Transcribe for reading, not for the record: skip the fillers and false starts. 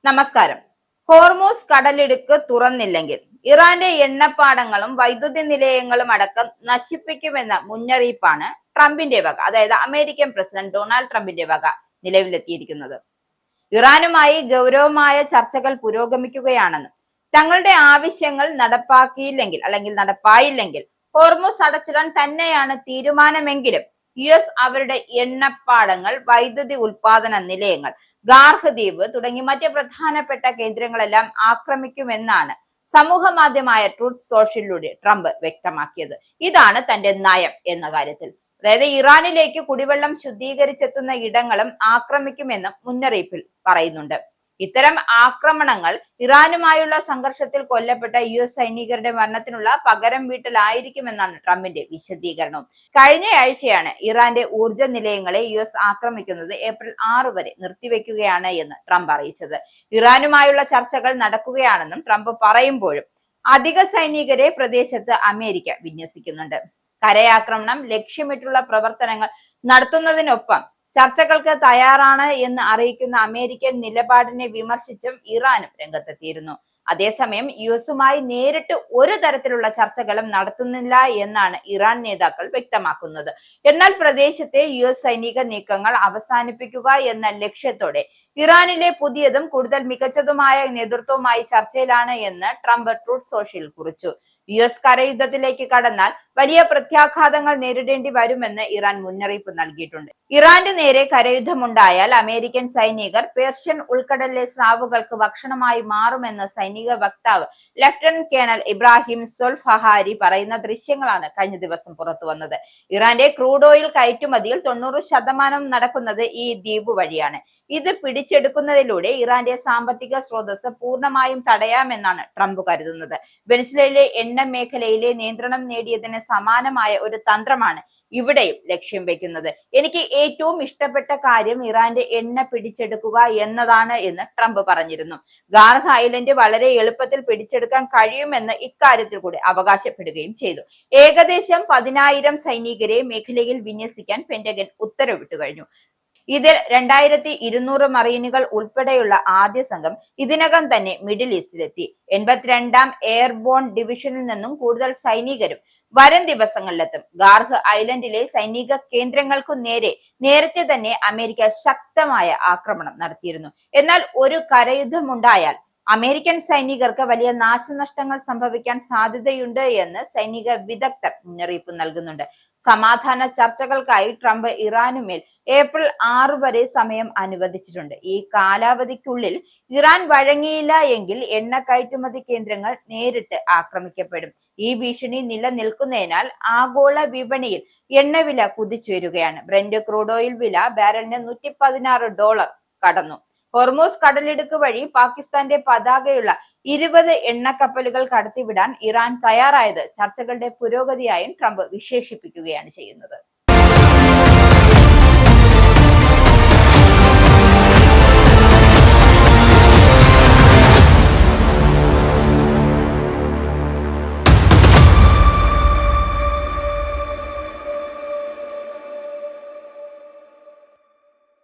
നമസ്കാരം. ഹോർമൂസ് കടലിടുക്ക് തുറന്നില്ലെങ്കിൽ ഇറാന്റെ എണ്ണപ്പാടങ്ങളും വൈദ്യുതി നിലയങ്ങളും അടക്കം നശിപ്പിക്കുമെന്ന മുന്നറിയിപ്പാണ് ട്രംപിന്റെ വക, അതായത് അമേരിക്കൻ പ്രസിഡന്റ് ഡൊണാൾഡ് ട്രംപിന്റെ വക നിലവിലെത്തിയിരിക്കുന്നത്. ഇറാനുമായി ഗൗരവമായ ചർച്ചകൾ പുരോഗമിക്കുകയാണെന്നും തങ്ങളുടെ ആവശ്യങ്ങൾ നടപ്പായില്ലെങ്കിൽ ഹോർമൂസ് അടച്ചിടാൻ തന്നെയാണ് തീരുമാനമെങ്കിലും US അവരുടെ എണ്ണപ്പാടങ്ങൾ, വൈദ്യുതി ഉൽപാദന നിലയങ്ങൾ, ഗാർഹ് ദ്വീപ് തുടങ്ങി മറ്റ് പ്രധാനപ്പെട്ട കേന്ദ്രങ്ങളെല്ലാം ആക്രമിക്കുമെന്നാണ് സമൂഹ മാധ്യമമായ ട്രൂത്ത് സോഷ്യലിലൂടെ ട്രംപ് വ്യക്തമാക്കിയത്. ഇതാണ് തന്റെ നയം എന്ന കാര്യത്തിൽ. അതായത് ഇറാനിലേക്ക് കുടിവെള്ളം ശുദ്ധീകരിച്ചെത്തുന്ന ഇടങ്ങളും ആക്രമിക്കുമെന്നും മുന്നറിയിപ്പിൽ പറയുന്നുണ്ട്. ഇത്തരം ആക്രമണങ്ങൾ ഇറാനുമായുള്ള സംഘർഷത്തിൽ കൊല്ലപ്പെട്ട US സൈനികരുടെ മരണത്തിനുള്ള പകരം വീട്ടലായിരിക്കുമെന്നാണ് ട്രംപിന്റെ വിശദീകരണവും. കഴിഞ്ഞ ആഴ്ചയാണ് ഇറാന്റെ ഊർജ നിലയങ്ങളെ US ആക്രമിക്കുന്നത് ഏപ്രിൽ 6 വരെ നിർത്തിവെക്കുകയാണ് എന്ന് ട്രംപ് അറിയിച്ചത്. ഇറാനുമായുള്ള ചർച്ചകൾ നടക്കുകയാണെന്നും ട്രംപ് പറയുമ്പോഴും അധിക സൈനികരെ പ്രദേശത്ത് അമേരിക്ക വിന്യസിക്കുന്നുണ്ട്. കരയാക്രമണം ലക്ഷ്യമിട്ടുള്ള പ്രവർത്തനങ്ങൾ നടത്തുന്നതിനൊപ്പം ചർച്ചകൾക്ക് തയ്യാറാണ് എന്ന് അറിയിക്കുന്ന അമേരിക്കൻ നിലപാടിനെ വിമർശിച്ചും ഇറാനും രംഗത്തെത്തിയിരുന്നു. അതേസമയം യുഎസുമായി നേരിട്ട് ഒരു തരത്തിലുള്ള ചർച്ചകളും നടത്തുന്നില്ല എന്നാണ് ഇറാൻ നേതാക്കൾ വ്യക്തമാക്കുന്നത്. എന്നാൽ പ്രദേശത്തെ US സൈനിക നീക്കങ്ങൾ അവസാനിപ്പിക്കുക എന്ന ലക്ഷ്യത്തോടെ ഇറാനിലെ പുതിയതും കൂടുതൽ മികച്ചതുമായ നേതൃത്വവുമായി ചർച്ചയിലാണ് എന്ന് ട്രംപ് ട്രൂത്ത് സോഷ്യൽ കുറിച്ചു. US കരയുദ്ധത്തിലേക്ക് കടന്നാൽ വലിയ പ്രത്യാഘാതങ്ങൾ നേരിടേണ്ടി വരുമെന്ന് ഇറാൻ മുന്നറിയിപ്പ് നൽകിയിട്ടുണ്ട്. ഇറാന്റെ നേരെ കരയുദ്ധമുണ്ടായാൽ അമേരിക്കൻ സൈനികർ പേർഷ്യൻ ഉൾക്കടലിലെ സ്രാവുകൾക്ക് ഭക്ഷണമായി മാറുമെന്ന് സൈനിക വക്താവ് ലഫ്റ്റനന്റ് കേണൽ ഇബ്രാഹിം സൊൽഫഹാരി പറയുന്ന ദൃശ്യങ്ങളാണ് കഴിഞ്ഞ ദിവസം പുറത്തു വന്നത്. ഇറാന്റെ ക്രൂഡ് ഓയിൽ കയറ്റുമതിയിൽ 90% നടക്കുന്നത് ഈ ദ്വീപ് വഴിയാണ്. ഇത് പിടിച്ചെടുക്കുന്നതിലൂടെ ഇറാന്റെ സാമ്പത്തിക സ്രോതസ് പൂർണ്ണമായും തടയാമെന്നാണ് ട്രംപ് കരുതുന്നത്. വെനിസ്വേലയിലെ എണ്ണ മേഖലയിലെ നിയന്ത്രണം നേടിയതിന് സമാനമായ ഒരു തന്ത്രമാണ് ഇവിടെയും ലക്ഷ്യം വെക്കുന്നത്. എനിക്ക് ഏറ്റവും ഇഷ്ടപ്പെട്ട കാര്യം ഇറാന്റെ എണ്ണ പിടിച്ചെടുക്കുക എന്നതാണ് എന്ന് ട്രംപ് പറഞ്ഞിരുന്നു. ഗാർഹ് ഐലൻഡ് വളരെ എളുപ്പത്തിൽ പിടിച്ചെടുക്കാൻ കഴിയുമെന്ന് ഇക്കാര്യത്തിൽ കൂടി അവകാശപ്പെടുകയും ചെയ്തു. ഏകദേശം 10,000 സൈനികരെ മേഖലയിൽ വിന്യസിക്കാൻ പെന്റഗൺ ഉത്തരവിട്ടു കഴിഞ്ഞു. ഇതിൽ 2200 മറീനുകൾ ഉൾപ്പെടെയുള്ള ആദ്യ സംഘം ഇതിനകം തന്നെ മിഡിൽ ഈസ്റ്റിലെത്തി. 82ാം എയർബോൺ ഡിവിഷനിൽ നിന്നും കൂടുതൽ സൈനികരും വരും ദിവസങ്ങളിലെത്തും. ഗാർഹ് ഐലൻഡിലെ സൈനിക കേന്ദ്രങ്ങൾക്കു നേരത്തെ തന്നെ അമേരിക്ക ശക്തമായ ആക്രമണം നടത്തിയിരുന്നു. എന്നാൽ ഒരു കരയുദ്ധമുണ്ടായാൽ അമേരിക്കൻ സൈനികർക്ക് വലിയ നാശനഷ്ടങ്ങൾ സംഭവിക്കാൻ സാധ്യതയുണ്ട് എന്ന് സൈനിക വിദഗ്ധർ മുന്നറിയിപ്പ് നൽകുന്നുണ്ട്. സമാധാന ചർച്ചകൾക്കായി ട്രംപ് ഇറാനുമേൽ ഏപ്രിൽ 6 വരെ സമയം അനുവദിച്ചിട്ടുണ്ട്. ഈ കാലാവധിക്കുള്ളിൽ ഇറാൻ വഴങ്ങിയില്ല എങ്കിൽ എണ്ണ കയറ്റുമതി കേന്ദ്രങ്ങൾ നേരിട്ട് ആക്രമിക്കപ്പെടും. ഈ ഭീഷണി നിലനിൽക്കുന്നതിനാൽ ആഗോള വിപണിയിൽ എണ്ണവില കുതിച്ചുയരുകയാണ്. ബ്രെന്റ് ക്രൂഡ് ഓയിൽ വില ബാരലിന് $116 കടന്നു. ഹോർമൂസ് കടലിടുക്ക് വഴി പാകിസ്ഥാന്റെ പതാകയുള്ള 20 എണ്ണക്കപ്പലുകൾ കടത്തിവിടാൻ ഇറാൻ തയ്യാറായത് ചർച്ചകളുടെ പുരോഗതിയായും ട്രംപ് വിശേഷിപ്പിക്കുകയാണ് ചെയ്യുന്നത്.